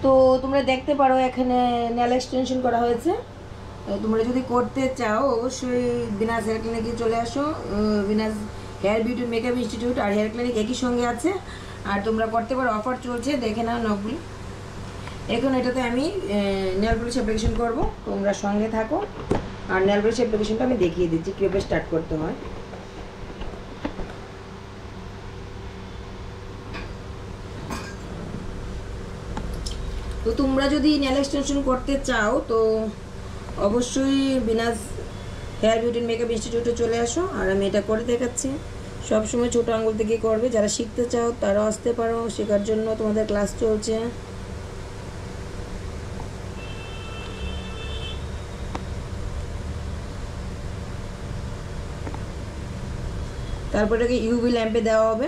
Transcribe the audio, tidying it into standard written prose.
তো তোমরা দেখতে পারো এখানে নেল এক্সটেনশন করা হয়েছে। তোমরা যদি করতে চাও অবশ্যই বিনাজ হেয়ার ক্লিনিকে চলে আসো। বিনাজ হেয়ার বিউটি মেকআপ ইনস্টিটিউট আর হেয়ার ক্লিনিক একই সঙ্গে আছে। আর তোমরা করতে পারো, অফার চলছে, দেখে নাও নখগুলি। এখন এটাতে আমি নেল পলিশ অ্যাপ্লিকেশন করবো, তোমরা সঙ্গে থাকো। আর নেল পলিশ অ্যাপ্লিকেশনটা আমি দেখিয়ে দিচ্ছি কীভাবে স্টার্ট করতে হয়। তো তোমরা যদি নেল এক্সটেনশন করতে চাও তো অবশ্যই বিনাজ হেয়ার বিউটি মেকআপ ইনস্টিটিউটে চলে আসো। আর আমি এটা করে দেখাচ্ছি। সবসময় ছোটো আঙুল থেকে করবে। যারা শিখতে চাও তারাও আসতে পারো, শেখার জন্য তোমাদের ক্লাস চলছে। তারপরে ইউভি ল্যাম্পে দেওয়া হবে।